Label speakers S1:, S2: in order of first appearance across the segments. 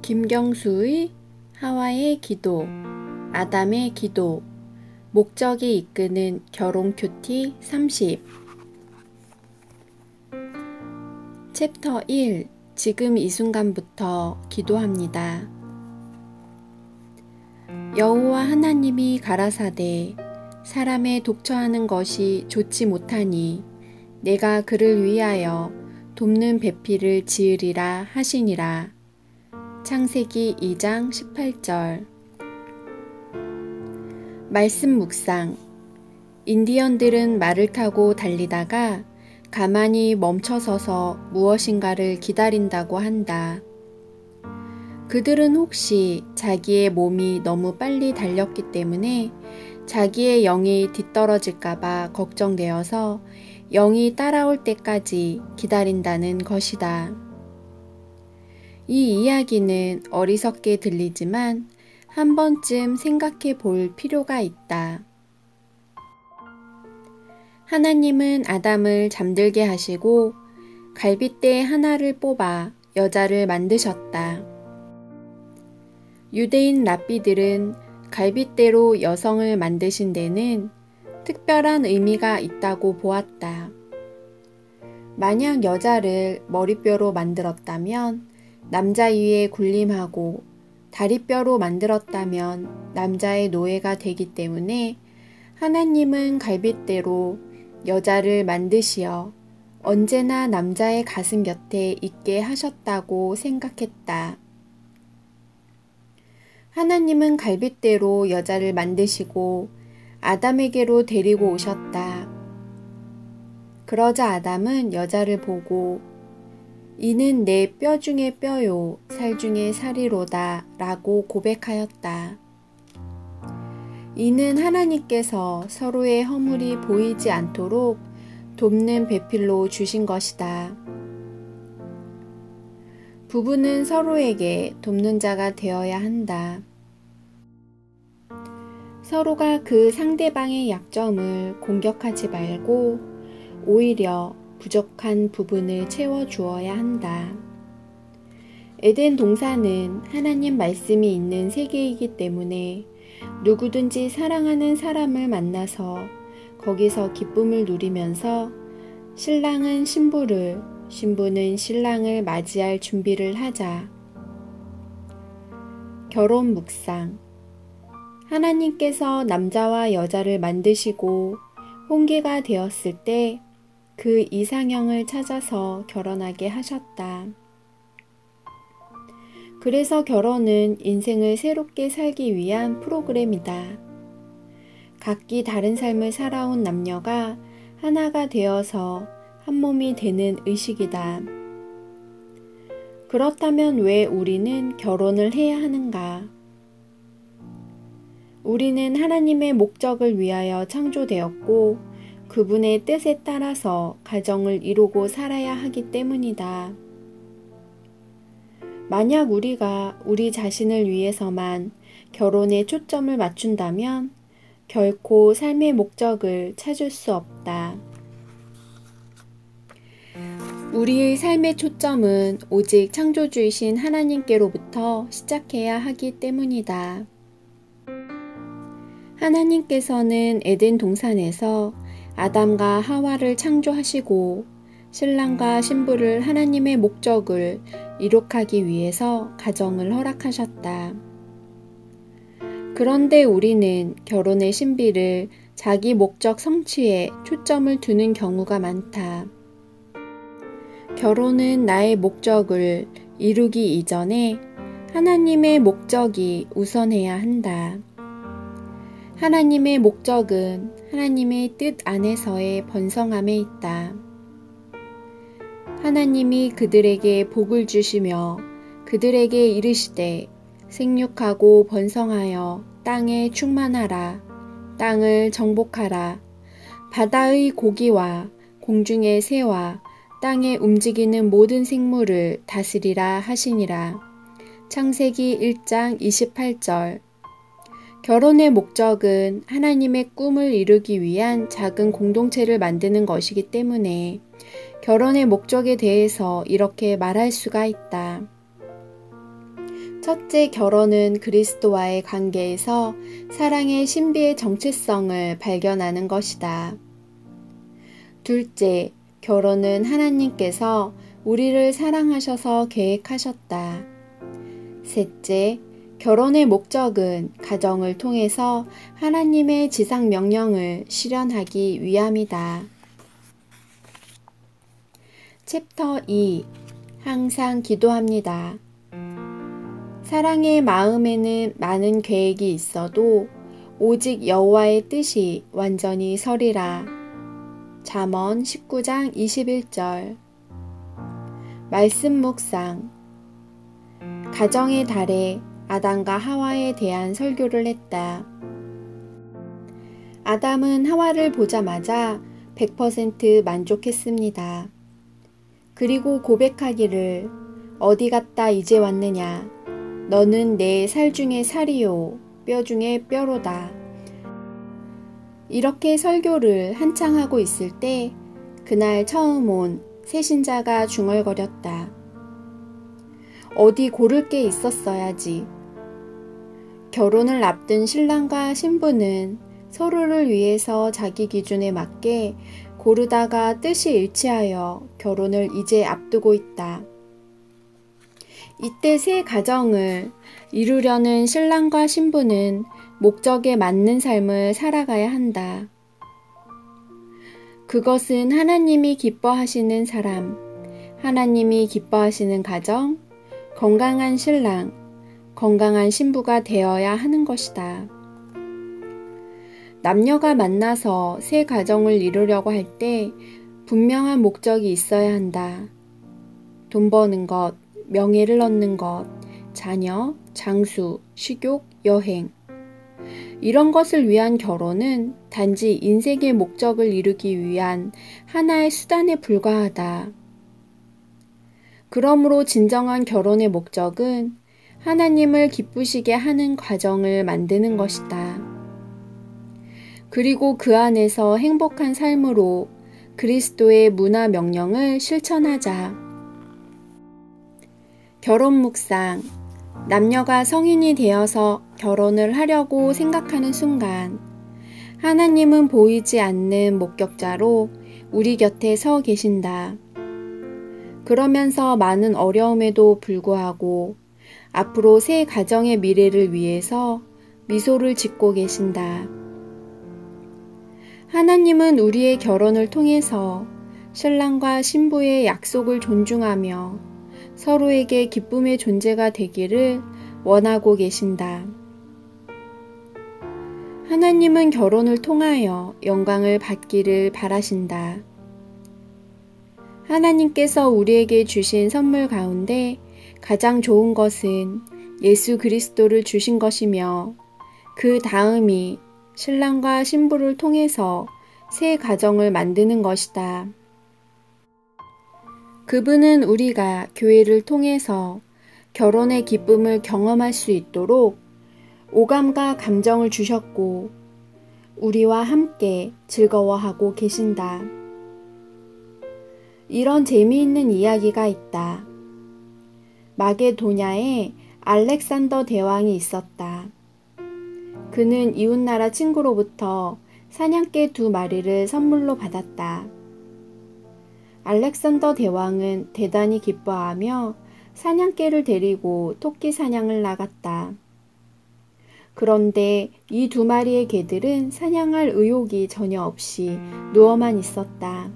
S1: 김경수의 하와의 기도, 아담의 기도, 목적이 이끄는 결혼 큐티 30. 챕터 1. 지금 이 순간부터 기도합니다. 여호와 하나님이 가라사대 사람의 독처하는 것이 좋지 못하니 내가 그를 위하여 돕는 배필을 지으리라 하시니라. 창세기 2장 18절. 말씀 묵상. 인디언들은 말을 타고 달리다가 가만히 멈춰서서 무엇인가를 기다린다고 한다. 그들은 혹시 자기의 몸이 너무 빨리 달렸기 때문에 자기의 영이 뒤떨어질까봐 걱정되어서 영이 따라올 때까지 기다린다는 것이다. 이 이야기는 어리석게 들리지만 한 번쯤 생각해 볼 필요가 있다. 하나님은 아담을 잠들게 하시고 갈빗대 하나를 뽑아 여자를 만드셨다. 유대인 랍비들은 갈빗대로 여성을 만드신 데는 특별한 의미가 있다고 보았다. 만약 여자를 머리뼈로 만들었다면 남자 위에 군림하고 다리뼈로 만들었다면 남자의 노예가 되기 때문에 하나님은 갈빗대로 여자를 만드시어 언제나 남자의 가슴 곁에 있게 하셨다고 생각했다. 하나님은 갈빗대로 여자를 만드시고 아담에게로 데리고 오셨다. 그러자 아담은 여자를 보고 이는 내 뼈 중에 뼈요 살 중에 살이로다 라고 고백하였다. 이는 하나님께서 서로의 허물이 보이지 않도록 돕는 배필로 주신 것이다. 부부는 서로에게 돕는 자가 되어야 한다. 서로가 그 상대방의 약점을 공격하지 말고 오히려 부족한 부분을 채워주어야 한다. 에덴 동산은 하나님 말씀이 있는 세계이기 때문에 누구든지 사랑하는 사람을 만나서 거기서 기쁨을 누리면서 신랑은 신부를, 신부는 신랑을 맞이할 준비를 하자. 결혼 묵상. 하나님께서 남자와 여자를 만드시고 혼계가 되었을 때 그 이상형을 찾아서 결혼하게 하셨다. 그래서 결혼은 인생을 새롭게 살기 위한 프로그램이다. 각기 다른 삶을 살아온 남녀가 하나가 되어서 한 몸이 되는 의식이다. 그렇다면 왜 우리는 결혼을 해야 하는가? 우리는 하나님의 목적을 위하여 창조되었고 그분의 뜻에 따라서 가정을 이루고 살아야 하기 때문이다. 만약 우리가 우리 자신을 위해서만 결혼에 초점을 맞춘다면 결코 삶의 목적을 찾을 수 없다. 우리의 삶의 초점은 오직 창조주이신 하나님께로부터 시작해야 하기 때문이다. 하나님께서는 에덴 동산에서 아담과 하와를 창조하시고 신랑과 신부를 하나님의 목적을 이룩하기 위해서 가정을 허락하셨다. 그런데 우리는 결혼의 신비를 자기 목적 성취에 초점을 두는 경우가 많다. 결혼은 나의 목적을 이루기 이전에 하나님의 목적이 우선해야 한다. 하나님의 목적은 하나님의 뜻 안에서의 번성함에 있다. 하나님이 그들에게 복을 주시며 그들에게 이르시되 생육하고 번성하여 땅에 충만하라. 땅을 정복하라. 바다의 고기와 공중의 새와 땅에 움직이는 모든 생물을 다스리라 하시니라. 창세기 1장 28절. 결혼의 목적은 하나님의 꿈을 이루기 위한 작은 공동체를 만드는 것이기 때문에 결혼의 목적에 대해서 이렇게 말할 수가 있다. 첫째, 결혼은 그리스도와의 관계에서 사랑의 신비의 정체성을 발견하는 것이다. 둘째, 결혼은 하나님께서 우리를 사랑하셔서 계획하셨다. 셋째, 결혼의 목적은 가정을 통해서 하나님의 지상 명령을 실현하기 위함이다. 챕터 2. 항상 기도합니다. 사랑의 마음에는 많은 계획이 있어도 오직 여호와의 뜻이 완전히 서리라. 잠언 19장 21절. 말씀 묵상. 가정의 달에 아담과 하와에 대한 설교를 했다. 아담은 하와를 보자마자 100% 만족했습니다. 그리고 고백하기를 어디 갔다 이제 왔느냐. 너는 내 살 중에 살이요 뼈 중에 뼈로다. 이렇게 설교를 한창 하고 있을 때 그날 처음 온 새신자가 중얼거렸다. 어디 고를 게 있었어야지. 결혼을 앞둔 신랑과 신부는 서로를 위해서 자기 기준에 맞게 고르다가 뜻이 일치하여 결혼을 이제 앞두고 있다. 이때 새 가정을 이루려는 신랑과 신부는 목적에 맞는 삶을 살아가야 한다. 그것은 하나님이 기뻐하시는 사람, 하나님이 기뻐하시는 가정, 건강한 신랑, 건강한 신부가 되어야 하는 것이다. 남녀가 만나서 새 가정을 이루려고 할 때 분명한 목적이 있어야 한다. 돈 버는 것, 명예를 얻는 것, 자녀, 장수, 식욕, 여행. 이런 것을 위한 결혼은 단지 인생의 목적을 이루기 위한 하나의 수단에 불과하다. 그러므로 진정한 결혼의 목적은 하나님을 기쁘시게 하는 과정을 만드는 것이다. 그리고 그 안에서 행복한 삶으로 그리스도의 문화 명령을 실천하자. 결혼 묵상. 남녀가 성인이 되어서 결혼을 하려고 생각하는 순간 하나님은 보이지 않는 목격자로 우리 곁에 서 계신다. 그러면서 많은 어려움에도 불구하고 앞으로 새 가정의 미래를 위해서 미소를 짓고 계신다. 하나님은 우리의 결혼을 통해서 신랑과 신부의 약속을 존중하며 서로에게 기쁨의 존재가 되기를 원하고 계신다. 하나님은 결혼을 통하여 영광을 받기를 바라신다. 하나님께서 우리에게 주신 선물 가운데 가장 좋은 것은 예수 그리스도를 주신 것이며 그 다음이 신랑과 신부를 통해서 새 가정을 만드는 것이다. 그분은 우리가 교회를 통해서 결혼의 기쁨을 경험할 수 있도록 오감과 감정을 주셨고 우리와 함께 즐거워하고 계신다. 이런 재미있는 이야기가 있다. 마게도냐에 알렉산더 대왕이 있었다. 그는 이웃나라 친구로부터 사냥개 2마리를 선물로 받았다. 알렉산더 대왕은 대단히 기뻐하며 사냥개를 데리고 토끼 사냥을 나갔다. 그런데 이 2마리의 개들은 사냥할 의욕이 전혀 없이 누워만 있었다.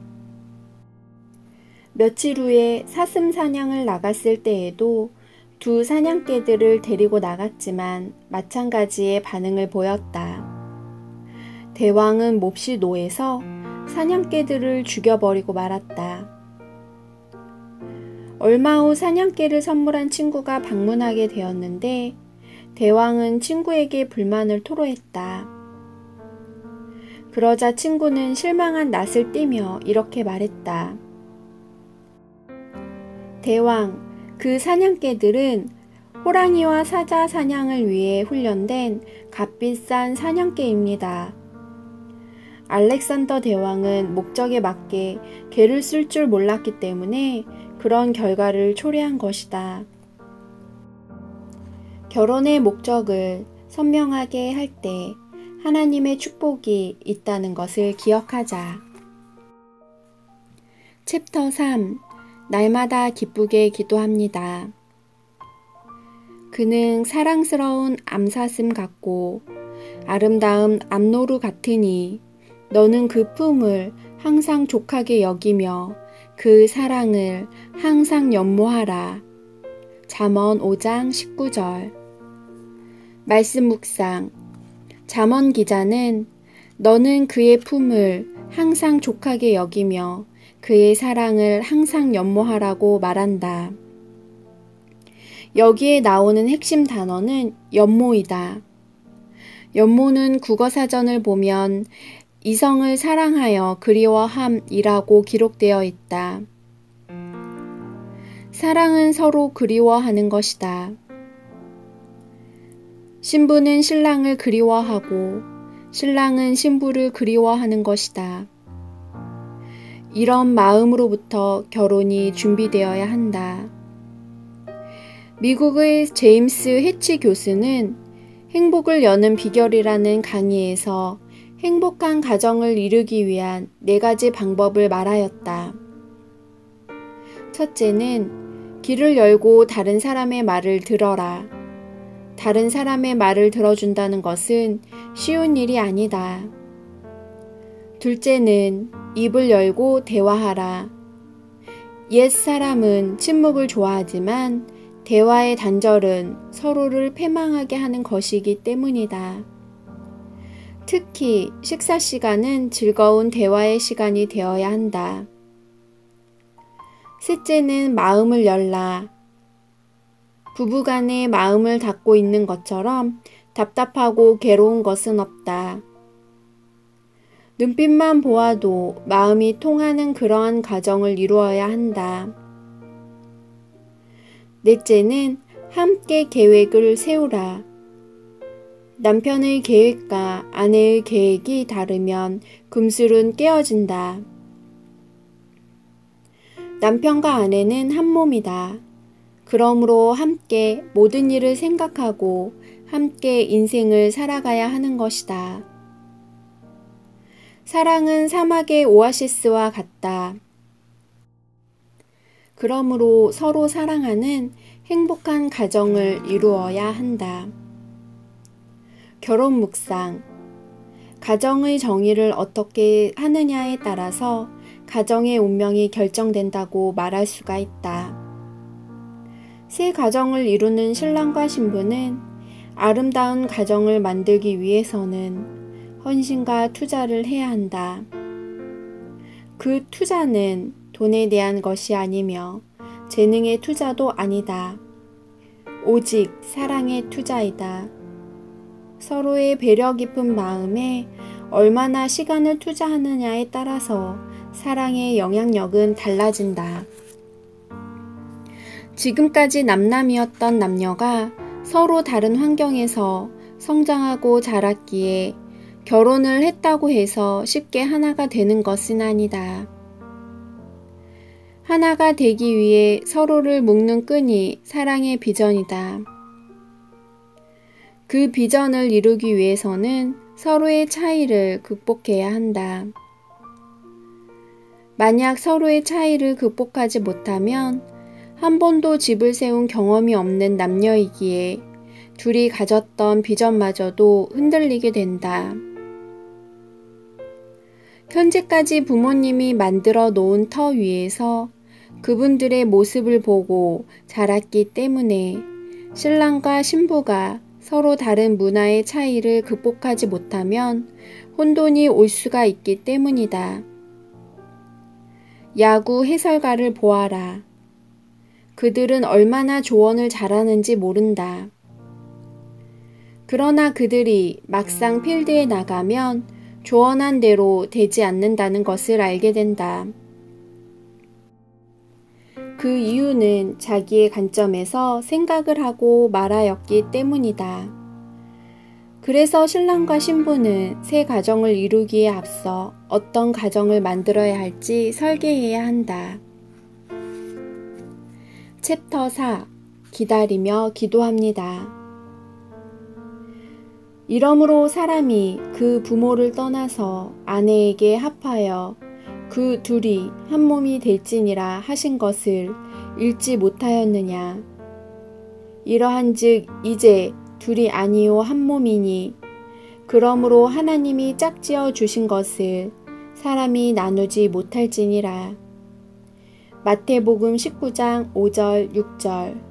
S1: 며칠 후에 사슴 사냥을 나갔을 때에도 2 사냥개들을 데리고 나갔지만 마찬가지의 반응을 보였다. 대왕은 몹시 노해서 사냥개들을 죽여버리고 말았다. 얼마 후 사냥개를 선물한 친구가 방문하게 되었는데 대왕은 친구에게 불만을 토로했다. 그러자 친구는 실망한 낯을 띠며 이렇게 말했다. 대왕, 그 사냥개들은 호랑이와 사자 사냥을 위해 훈련된 값비싼 사냥개입니다. 알렉산더 대왕은 목적에 맞게 개를 쓸 줄 몰랐기 때문에 그런 결과를 초래한 것이다. 결혼의 목적을 선명하게 할 때 하나님의 축복이 있다는 것을 기억하자. 챕터 3. 날마다 기쁘게 기도합니다. 그는 사랑스러운 암사슴 같고 아름다운 암노루 같으니 너는 그 품을 항상 족하게 여기며 그 사랑을 항상 연모하라. 잠언 5장 19절. 말씀 묵상. 잠언 기자는 너는 그의 품을 항상 족하게 여기며 그의 사랑을 항상 연모하라고 말한다. 여기에 나오는 핵심 단어는 연모이다. 연모는 국어사전을 보면 이성을 사랑하여 그리워함이라고 기록되어 있다. 사랑은 서로 그리워하는 것이다. 신부는 신랑을 그리워하고 신랑은 신부를 그리워하는 것이다. 이런 마음으로부터 결혼이 준비되어야 한다. 미국의 제임스 해치 교수는 행복을 여는 비결이라는 강의에서 행복한 가정을 이루기 위한 4가지 방법을 말하였다. 첫째는 귀를 열고 다른 사람의 말을 들어라. 다른 사람의 말을 들어준다는 것은 쉬운 일이 아니다. 둘째는 입을 열고 대화하라. 옛 사람은 침묵을 좋아하지만 대화의 단절은 서로를 패망하게 하는 것이기 때문이다. 특히 식사 시간은 즐거운 대화의 시간이 되어야 한다. 셋째는 마음을 열라. 부부간에 마음을 닫고 있는 것처럼 답답하고 괴로운 것은 없다. 눈빛만 보아도 마음이 통하는 그러한 가정을 이루어야 한다. 넷째는 함께 계획을 세우라. 남편의 계획과 아내의 계획이 다르면 금술은 깨어진다. 남편과 아내는 한 몸이다. 그러므로 함께 모든 일을 생각하고 함께 인생을 살아가야 하는 것이다. 사랑은 사막의 오아시스와 같다. 그러므로 서로 사랑하는 행복한 가정을 이루어야 한다. 결혼 묵상. 가정의 정의를 어떻게 하느냐에 따라서 가정의 운명이 결정된다고 말할 수가 있다. 새 가정을 이루는 신랑과 신부는 아름다운 가정을 만들기 위해서는 헌신과 투자를 해야 한다. 그 투자는 돈에 대한 것이 아니며 재능의 투자도 아니다. 오직 사랑의 투자이다. 서로의 배려 깊은 마음에 얼마나 시간을 투자하느냐에 따라서 사랑의 영향력은 달라진다. 지금까지 남남이었던 남녀가 서로 다른 환경에서 성장하고 자랐기에 결혼을 했다고 해서 쉽게 하나가 되는 것은 아니다. 하나가 되기 위해 서로를 묶는 끈이 사랑의 비전이다. 그 비전을 이루기 위해서는 서로의 차이를 극복해야 한다. 만약 서로의 차이를 극복하지 못하면 한 번도 집을 세운 경험이 없는 남녀이기에 둘이 가졌던 비전마저도 흔들리게 된다. 현재까지 부모님이 만들어 놓은 터 위에서 그분들의 모습을 보고 자랐기 때문에 신랑과 신부가 서로 다른 문화의 차이를 극복하지 못하면 혼돈이 올 수가 있기 때문이다. 야구 해설가를 보아라. 그들은 얼마나 조언을 잘하는지 모른다. 그러나 그들이 막상 필드에 나가면 조언한 대로 되지 않는다는 것을 알게 된다. 그 이유는 자기의 관점에서 생각을 하고 말하였기 때문이다. 그래서 신랑과 신부는 새 가정을 이루기에 앞서 어떤 가정을 만들어야 할지 설계해야 한다. 챕터 4. 기다리며 기도합니다. 이러므로 사람이 그 부모를 떠나서 아내에게 합하여 그 둘이 한 몸이 될지니라 하신 것을 읽지 못하였느냐. 이러한즉 이제 둘이 아니요 한 몸이니 그러므로 하나님이 짝지어 주신 것을 사람이 나누지 못할지니라. 마태복음 19장 5절 6절.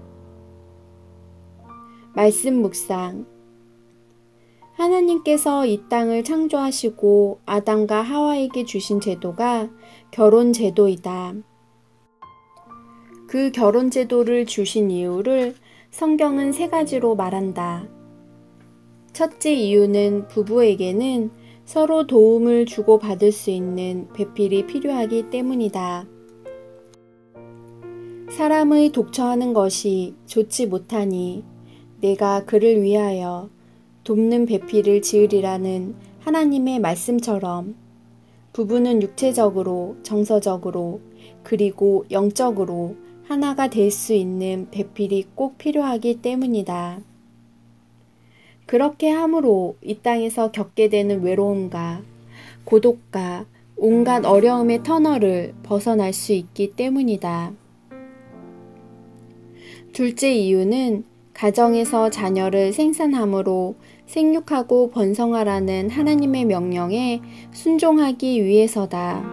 S1: 말씀 묵상. 하나님께서 이 땅을 창조하시고 아담과 하와에게 주신 제도가 결혼 제도이다. 그 결혼 제도를 주신 이유를 성경은 세 가지로 말한다. 첫째 이유는 부부에게는 서로 도움을 주고받을 수 있는 배필이 필요하기 때문이다. 사람의 독처하는 것이 좋지 못하니 내가 그를 위하여 돕는 배필을 지으리라는 하나님의 말씀처럼 부부는 육체적으로, 정서적으로, 그리고 영적으로 하나가 될 수 있는 배필이 꼭 필요하기 때문이다. 그렇게 함으로 이 땅에서 겪게 되는 외로움과 고독과 온갖 어려움의 터널을 벗어날 수 있기 때문이다. 둘째 이유는 가정에서 자녀를 생산함으로 생육하고 번성하라는 하나님의 명령에 순종하기 위해서다.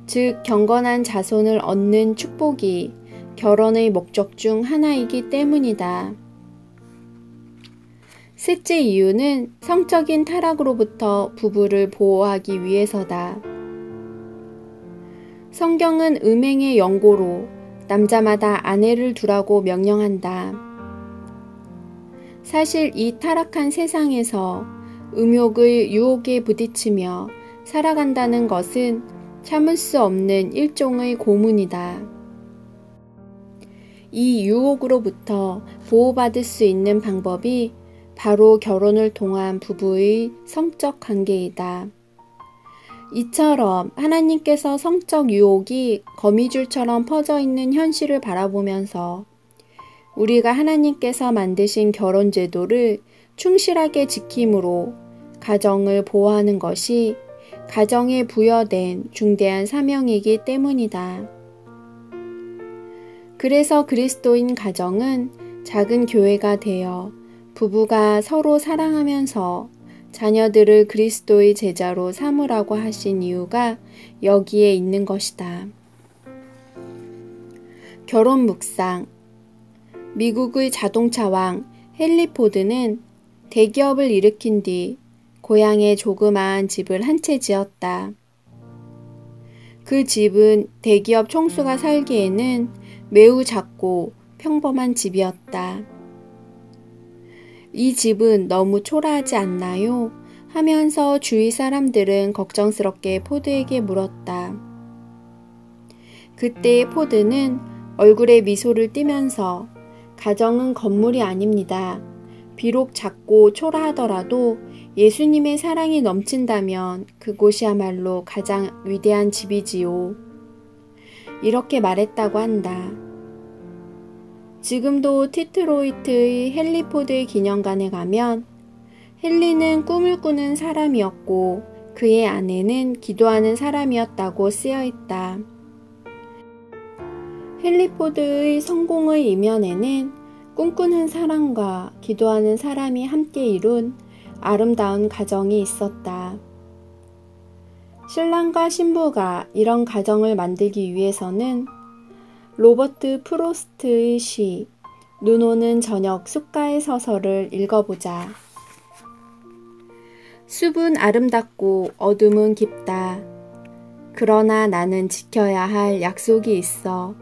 S1: 즉 경건한 자손을 얻는 축복이 결혼의 목적 중 하나이기 때문이다. 셋째 이유는 성적인 타락으로부터 부부를 보호하기 위해서다. 성경은 음행의 연고로 남자마다 아내를 두라고 명령한다. 사실 이 타락한 세상에서 음욕의 유혹에 부딪히며 살아간다는 것은 참을 수 없는 일종의 고문이다. 이 유혹으로부터 보호받을 수 있는 방법이 바로 결혼을 통한 부부의 성적 관계이다. 이처럼 하나님께서 성적 유혹이 거미줄처럼 퍼져 있는 현실을 바라보면서 우리가 하나님께서 만드신 결혼 제도를 충실하게 지킴으로 가정을 보호하는 것이 가정에 부여된 중대한 사명이기 때문이다. 그래서 그리스도인 가정은 작은 교회가 되어 부부가 서로 사랑하면서 자녀들을 그리스도의 제자로 삼으라고 하신 이유가 여기에 있는 것이다. 결혼 묵상. 미국의 자동차 왕 헨리 포드는 대기업을 일으킨 뒤 고향에 조그마한 집을 한 채 지었다. 그 집은 대기업 총수가 살기에는 매우 작고 평범한 집이었다. 이 집은 너무 초라하지 않나요? 하면서 주위 사람들은 걱정스럽게 포드에게 물었다. 그때 포드는 얼굴에 미소를 띠면서 가정은 건물이 아닙니다. 비록 작고 초라하더라도 예수님의 사랑이 넘친다면 그곳이야말로 가장 위대한 집이지요. 이렇게 말했다고 한다. 지금도 디트로이트의 헨리 포드 기념관에 가면 헨리는 꿈을 꾸는 사람이었고 그의 아내는 기도하는 사람이었다고 쓰여 있다. 헨리 포드의 성공의 이면에는 꿈꾸는 사람과 기도하는 사람이 함께 이룬 아름다운 가정이 있었다. 신랑과 신부가 이런 가정을 만들기 위해서는 로버트 프로스트의 시 눈 오는 저녁 숲가에 서서를 읽어보자. 숲은 아름답고 어둠은 깊다. 그러나 나는 지켜야 할 약속이 있어.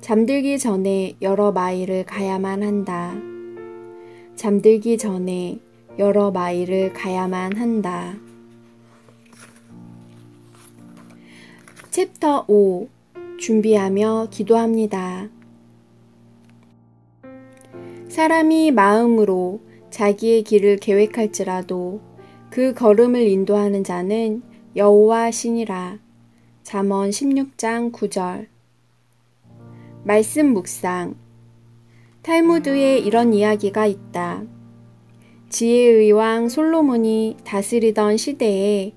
S1: 잠들기 전에 여러 마일을 가야만 한다. 잠들기 전에 여러 마일을 가야만 한다. 챕터 5. 준비하며 기도합니다. 사람이 마음으로 자기의 길을 계획할지라도 그 걸음을 인도하는 자는 여호와시니라. 잠언 16장 9절. 말씀 묵상. 탈무드에 이런 이야기가 있다. 지혜의 왕 솔로몬이 다스리던 시대에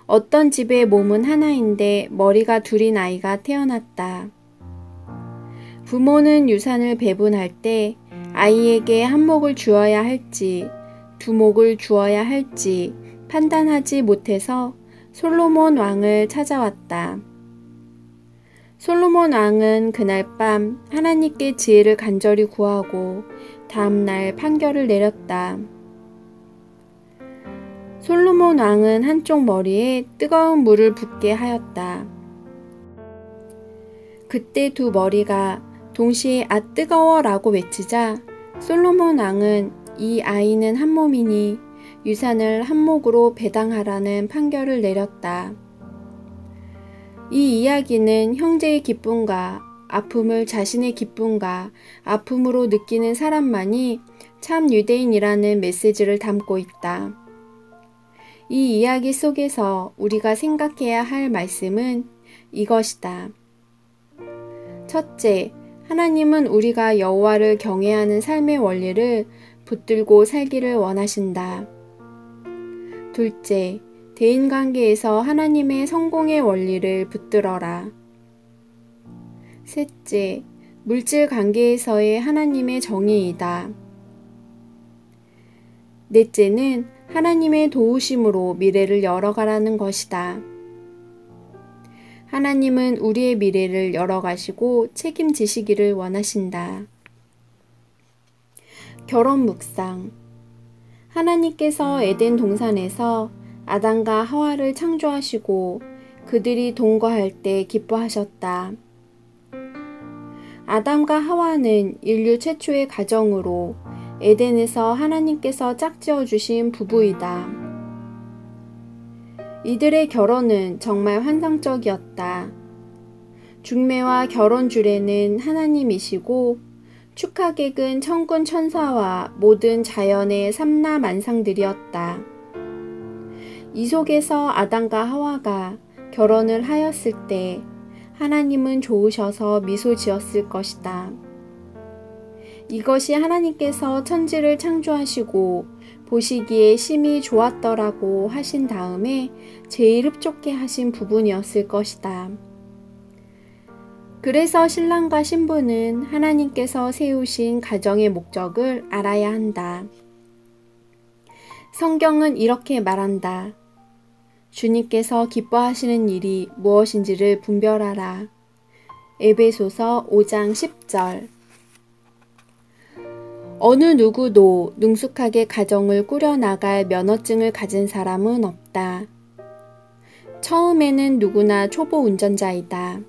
S1: 어떤 집의 몸은 하나인데 머리가 둘인 아이가 태어났다. 부모는 유산을 배분할 때 아이에게 한 목을 주어야 할지 두 목을 주어야 할지 판단하지 못해서 솔로몬 왕을 찾아왔다. 솔로몬 왕은 그날 밤 하나님께 지혜를 간절히 구하고 다음날 판결을 내렸다. 솔로몬 왕은 한쪽 머리에 뜨거운 물을 붓게 하였다. 그때 두 머리가 동시에 아 뜨거워 라고 외치자 솔로몬 왕은 이 아이는 한 몸이니 유산을 한 목으로 배당하라는 판결을 내렸다. 이 이야기는 형제의 기쁨과 아픔을 자신의 기쁨과 아픔으로 느끼는 사람만이 참 유대인이라는 메시지를 담고 있다. 이 이야기 속에서 우리가 생각해야 할 말씀은 이것이다. 첫째, 하나님은 우리가 여호와를 경외하는 삶의 원리를 붙들고 살기를 원하신다. 둘째, 대인관계에서 하나님의 성공의 원리를 붙들어라. 셋째, 물질 관계에서의 하나님의 정의이다. 넷째는 하나님의 도우심으로 미래를 열어가라는 것이다. 하나님은 우리의 미래를 열어가시고 책임지시기를 원하신다. 결혼 묵상. 하나님께서 에덴 동산에서 아담과 하와를 창조하시고 그들이 동거할 때 기뻐하셨다. 아담과 하와는 인류 최초의 가정으로 에덴에서 하나님께서 짝지어 주신 부부이다. 이들의 결혼은 정말 환상적이었다. 중매와 결혼 주례는 하나님이시고 축하객은 천군 천사와 모든 자연의 삼라만상들이었다. 이 속에서 아담과 하와가 결혼을 하였을 때 하나님은 좋으셔서 미소 지었을 것이다. 이것이 하나님께서 천지를 창조하시고 보시기에 심히 좋았더라고 하신 다음에 제일 흡족해 하신 부분이었을 것이다. 그래서 신랑과 신부는 하나님께서 세우신 가정의 목적을 알아야 한다. 성경은 이렇게 말한다. 주님께서 기뻐하시는 일이 무엇인지를 분별하라. 에베소서 5장 10절. 어느 누구도 능숙하게 가정을 꾸려나갈 면허증을 가진 사람은 없다. 처음에는 누구나 초보 운전자이다.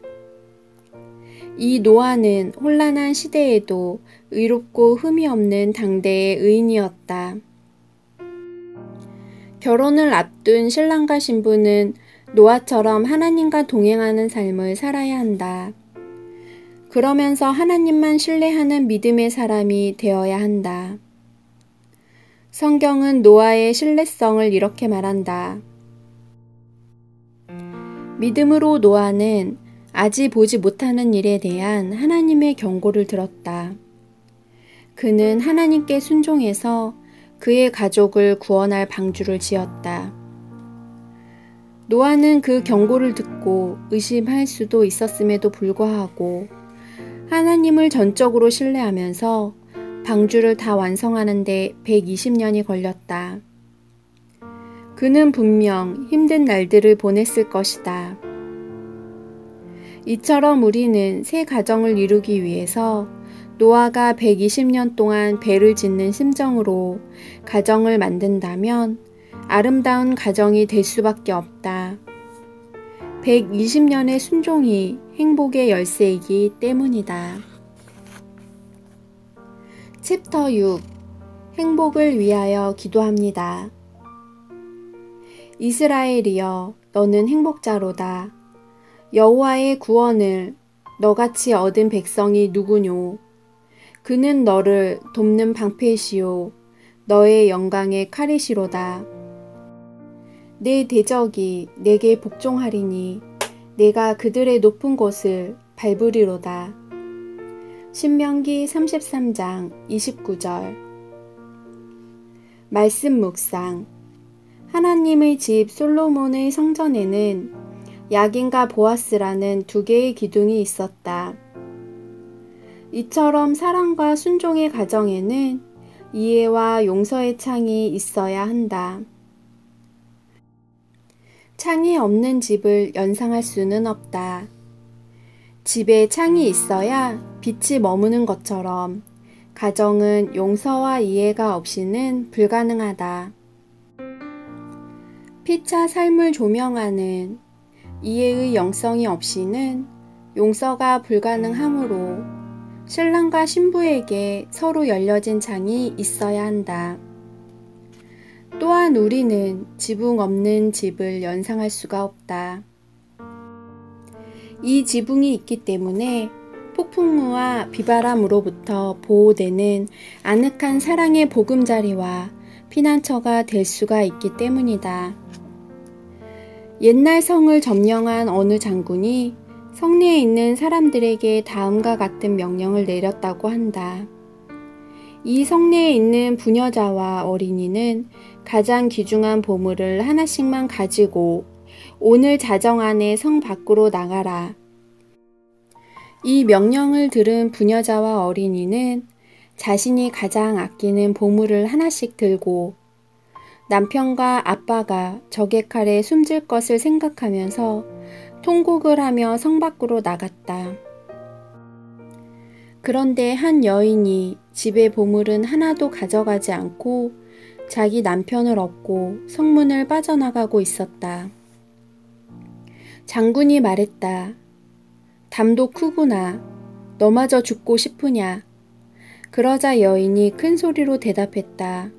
S1: 이 노아는 혼란한 시대에도 의롭고 흠이 없는 당대의 의인이었다. 결혼을 앞둔 신랑과 신부는 노아처럼 하나님과 동행하는 삶을 살아야 한다. 그러면서 하나님만 신뢰하는 믿음의 사람이 되어야 한다. 성경은 노아의 신뢰성을 이렇게 말한다. 믿음으로 노아는 아직 보지 못하는 일에 대한 하나님의 경고를 들었다. 그는 하나님께 순종해서 그의 가족을 구원할 방주를 지었다. 노아는 그 경고를 듣고 의심할 수도 있었음에도 불구하고 하나님을 전적으로 신뢰하면서 방주를 다 완성하는 데 120년이 걸렸다. 그는 분명 힘든 날들을 보냈을 것이다. 이처럼 우리는 새 가정을 이루기 위해서 노아가 120년 동안 배를 짓는 심정으로 가정을 만든다면 아름다운 가정이 될 수밖에 없다. 120년의 순종이 행복의 열쇠이기 때문이다. 챕터 6. 행복을 위하여 기도합니다. 이스라엘이여, 너는 행복자로다. 여호와의 구원을 너같이 얻은 백성이 누구뇨? 그는 너를 돕는 방패시오. 너의 영광의 칼이시로다. 내 대적이 내게 복종하리니 내가 그들의 높은 곳을 밟으리로다. 신명기 33장 29절. 말씀 묵상. 하나님의 집 솔로몬의 성전에는 야긴과 보아스라는 두 개의 기둥이 있었다. 이처럼 사랑과 순종의 가정에는 이해와 용서의 창이 있어야 한다. 창이 없는 집을 연상할 수는 없다. 집에 창이 있어야 빛이 머무는 것처럼 가정은 용서와 이해가 없이는 불가능하다. 피차 삶을 조명하는 이해의 영성이 없이는 용서가 불가능하므로 신랑과 신부에게 서로 열려진 창이 있어야 한다. 또한 우리는 지붕 없는 집을 연상할 수가 없다. 이 지붕이 있기 때문에 폭풍우와 비바람으로부터 보호되는 아늑한 사랑의 보금자리와 피난처가 될 수가 있기 때문이다. 옛날 성을 점령한 어느 장군이 성내에 있는 사람들에게 다음과 같은 명령을 내렸다고 한다. 이 성내에 있는 부녀자와 어린이는 가장 귀중한 보물을 하나씩만 가지고 오늘 자정 안에 성 밖으로 나가라. 이 명령을 들은 부녀자와 어린이는 자신이 가장 아끼는 보물을 하나씩 들고 남편과 아빠가 적의 칼에 숨질 것을 생각하면서 통곡을 하며 성 밖으로 나갔다. 그런데 한 여인이 집의 보물은 하나도 가져가지 않고 자기 남편을 업고 성문을 빠져나가고 있었다. 장군이 말했다. 담도 크구나. 너마저 죽고 싶으냐? 그러자 여인이 큰 소리로 대답했다.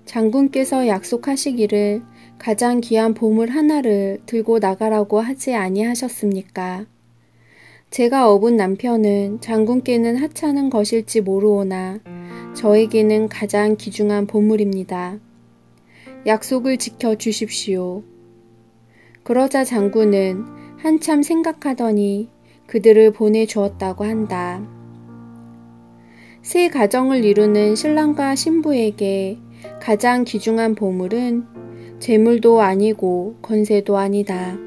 S1: 장군께서 약속하시기를 가장 귀한 보물 하나를 들고 나가라고 하지 아니하셨습니까? 제가 업은 남편은 장군께는 하찮은 것일지 모르오나 저에게는 가장 귀중한 보물입니다. 약속을 지켜 주십시오. 그러자 장군은 한참 생각하더니 그들을 보내주었다고 한다. 새 가정을 이루는 신랑과 신부에게 가장 귀중한 보물은 재물도 아니고 권세도 아니다.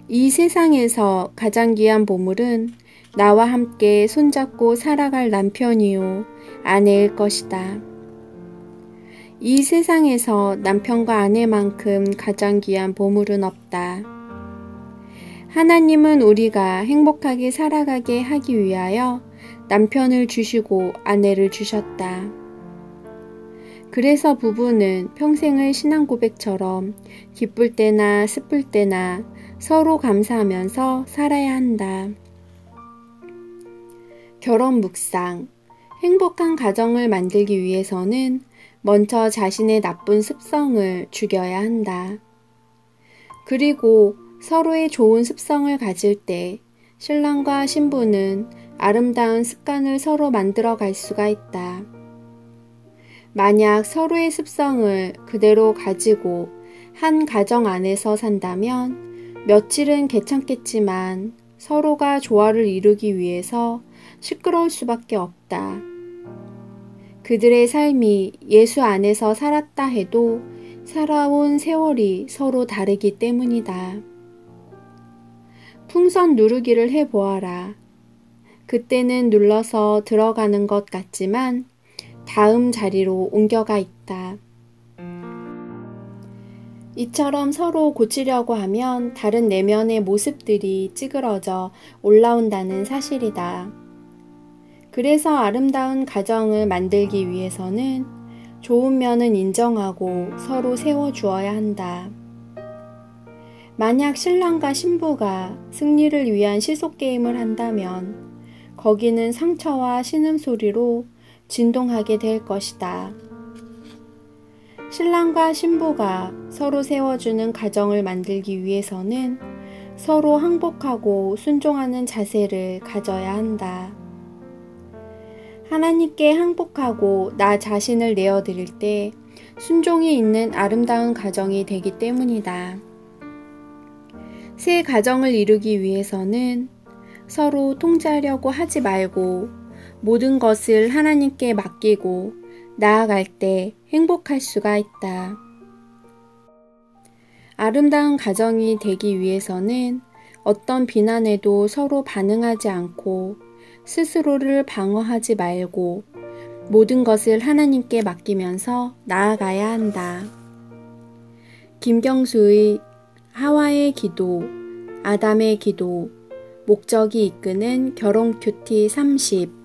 S1: 이 세상에서 가장 귀한 보물은 나와 함께 손잡고 살아갈 남편이요 아내일 것이다. 이 세상에서 남편과 아내만큼 가장 귀한 보물은 없다. 하나님은 우리가 행복하게 살아가게 하기 위하여 남편을 주시고 아내를 주셨다. 그래서 부부는 평생을 신앙 고백처럼 기쁠 때나 슬플 때나 서로 감사하면서 살아야 한다. 결혼 묵상. 행복한 가정을 만들기 위해서는 먼저 자신의 나쁜 습성을 죽여야 한다. 그리고 서로의 좋은 습성을 가질 때 신랑과 신부는 아름다운 습관을 서로 만들어 갈 수가 있다. 만약 서로의 습성을 그대로 가지고 한 가정 안에서 산다면 며칠은 괜찮겠지만 서로가 조화를 이루기 위해서 시끄러울 수밖에 없다. 그들의 삶이 예수 안에서 살았다 해도 살아온 세월이 서로 다르기 때문이다. 풍선 누르기를 해보아라. 그때는 눌러서 들어가는 것 같지만 다음 자리로 옮겨가 있다. 이처럼 서로 고치려고 하면 다른 내면의 모습들이 찌그러져 올라온다는 사실이다. 그래서 아름다운 가정을 만들기 위해서는 좋은 면은 인정하고 서로 세워주어야 한다. 만약 신랑과 신부가 승리를 위한 시속게임을 한다면 거기는 상처와 신음소리로 진동하게 될 것이다. 신랑과 신부가 서로 세워주는 가정을 만들기 위해서는 서로 항복하고 순종하는 자세를 가져야 한다. 하나님께 항복하고 나 자신을 내어드릴 때 순종이 있는 아름다운 가정이 되기 때문이다. 새 가정을 이루기 위해서는 서로 통제하려고 하지 말고 모든 것을 하나님께 맡기고 나아갈 때 행복할 수가 있다. 아름다운 가정이 되기 위해서는 어떤 비난에도 서로 반응하지 않고 스스로를 방어하지 말고 모든 것을 하나님께 맡기면서 나아가야 한다. 김경수의 하와의 기도, 아담의 기도, 목적이 이끄는 결혼 큐티 30